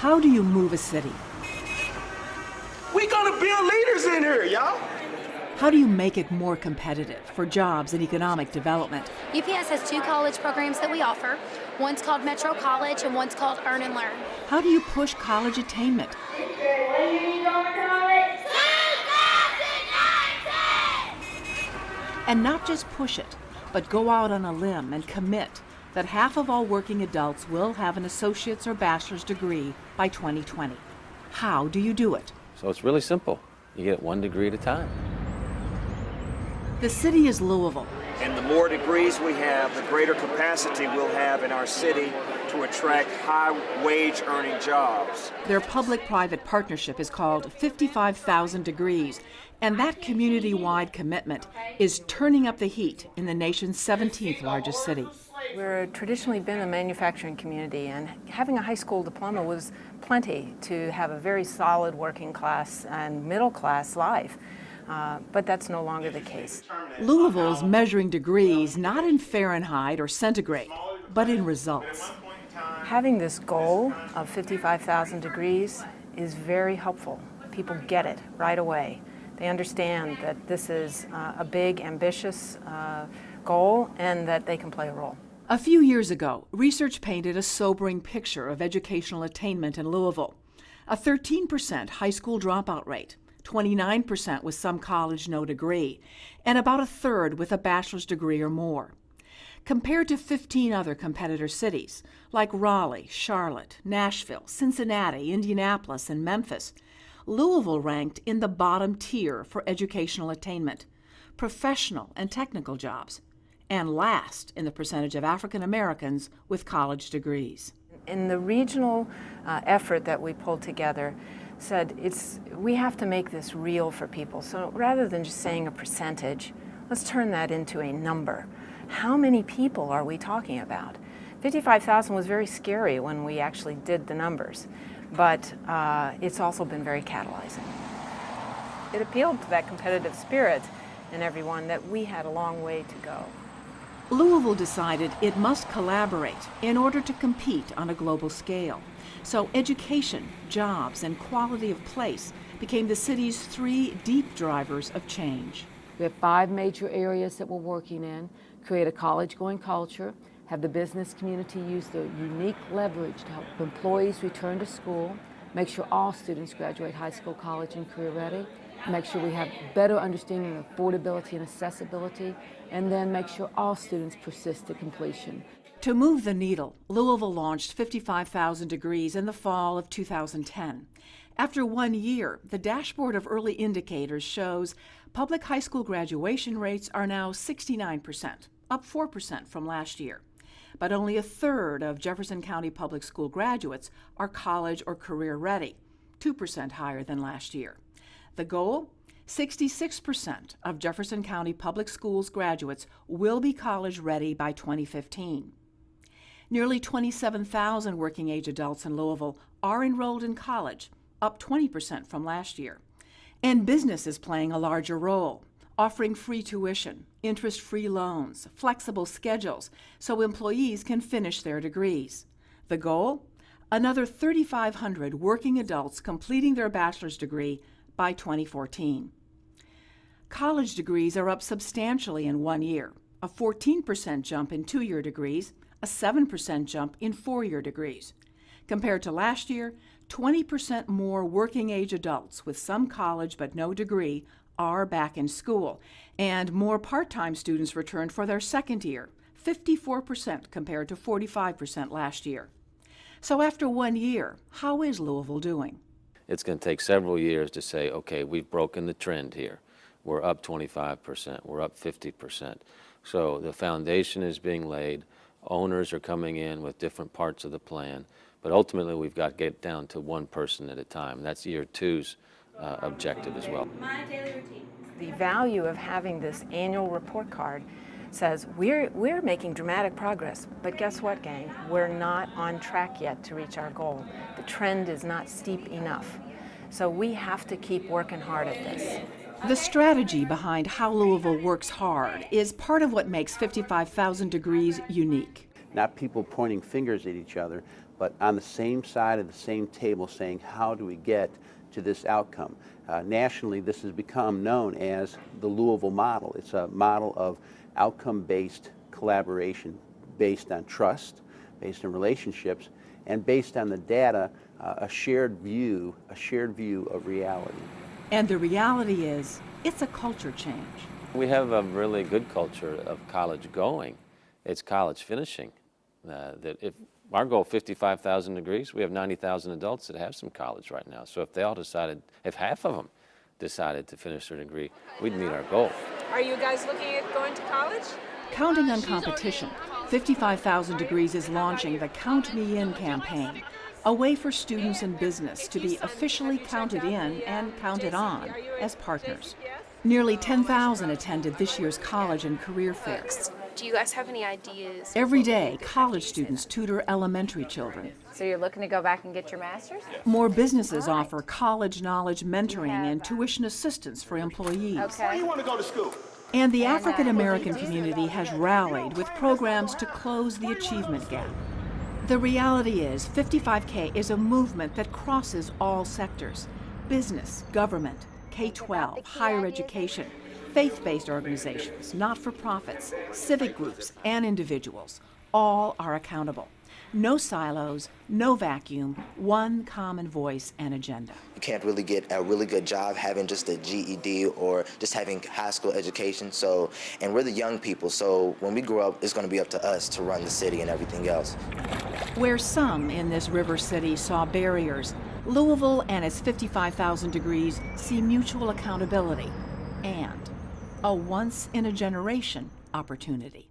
How do you move a city? We gonna build leaders in here, y'all. How do you make it more competitive for jobs and economic development? UPS has 2 college programs that we offer. One's called Metro College and one's called Earn and Learn. How do you push college attainment? And not just push it, but go out on a limb and commit that half of all working adults will have an associate's or bachelor's degree by 2020. How do you do it? So it's really simple. You get 1 degree at a time. The city is Louisville. And the more degrees we have, the greater capacity we'll have in our city to attract high-wage earning jobs. Their public-private partnership is called 55,000 Degrees, and that community-wide commitment is turning up the heat in the nation's 17th largest city. We're traditionally been a manufacturing community, and having a high school diploma was plenty to have a very solid working class and middle class life. But that's no longer the case. Louisville's measuring degrees not in Fahrenheit or centigrade, but in results. Having this goal of 55,000 degrees is very helpful. People get it right away. They understand that this is a big, ambitious goal and that they can play a role. A few years ago, research painted a sobering picture of educational attainment in Louisville. A 13% high school dropout rate, 29% with some college no degree, and about a third with a bachelor's degree or more. Compared to 15 other competitor cities like Raleigh, Charlotte, Nashville, Cincinnati, Indianapolis, and Memphis, Louisville ranked in the bottom tier for educational attainment, professional and technical jobs, and last in the percentage of African Americans with college degrees. In the regional effort that we pulled together, said we have to make this real for people. So rather than just saying a percentage, let's turn that into a number. How many people are we talking about? 55,000 was very scary when we actually did the numbers, but it's also been very catalyzing. It appealed to that competitive spirit in everyone that we had a long way to go. Louisville decided it must collaborate in order to compete on a global scale. So education, jobs, and quality of place became the city's 3 deep drivers of change. We have 5 major areas that we're working in: create a college-going culture, have the business community use their unique leverage to help employees return to school, make sure all students graduate high school, college, and career ready, make sure we have better understanding of affordability and accessibility, and then make sure all students persist to completion. To move the needle, Louisville launched 55,000 Degrees in the fall of 2010. After 1 year, the dashboard of early indicators shows public high school graduation rates are now 69%, up 4% from last year. But only a third of Jefferson County Public School graduates are college or career ready, 2% higher than last year. The goal? 66% of Jefferson County Public Schools graduates will be college ready by 2015. Nearly 27,000 working-age adults in Louisville are enrolled in college, up 20% from last year. And business is playing a larger role, offering free tuition, interest-free loans, flexible schedules, so employees can finish their degrees. The goal? Another 3,500 working adults completing their bachelor's degree by 2014. College degrees are up substantially in 1 year, a 14% jump in 2-year degrees, a 7% jump in 4-year degrees. Compared to last year, 20% more working-age adults with some college but no degree are back in school, and more part-time students returned for their second year, 54% compared to 45% last year. So after 1 year, how is Louisville doing? It's going to take several years to say, okay, we've broken the trend here. We're up 25%, we're up 50%. So the foundation is being laid. Owners are coming in with different parts of the plan, but ultimately we've got to get down to 1 person at a time. That's year 2's objective as well. My daily routine. The value of having this annual report card says we're making dramatic progress, but guess what, gang? We're not on track yet to reach our goal. The trend is not steep enough. So we have to keep working hard at this. The strategy behind how Louisville works hard is part of what makes 55,000 Degrees unique. not people pointing fingers at each other, but on the same side of the same table saying, how do we get to this outcome? Nationally, this has become known as the Louisville model. It's a model of outcome-based collaboration based on trust, based on relationships, and based on the data, a shared view of reality. And the reality is, it's a culture change. We have a really good culture of college going. It's college finishing. That if our goal, 55,000 degrees, we have 90,000 adults that have some college right now. So if they all decided, if half of them decided to finish their degree, we'd meet our goal. Are you guys looking at going to college? Counting on competition, 55,000 Degrees is launching the Count Me In campaign, a way for students in business to be officially counted in and counted on as partners. Nearly 10,000 attended this year's college and career fair. Do you guys have any ideas? Every day, college students tutor elementary children. So you're looking to go back and get your master's? More businesses offer college knowledge mentoring and tuition assistance for employees. Where you want to go to school? And the African American community has rallied with programs to close the achievement gap. The reality is, 55K is a movement that crosses all sectors: business, government, K-12, higher education, faith-based organizations, not-for-profits, civic groups, and individuals. All are accountable. No silos, no vacuum, one common voice and agenda. You can't really get a really good job having just a GED or just having high school education. So, and we're the young people, so when we grow up, it's going to be up to us to run the city and everything else. Where some in this river city saw barriers, Louisville and its 55,000 Degrees see mutual accountability and a once-in-a-generation opportunity.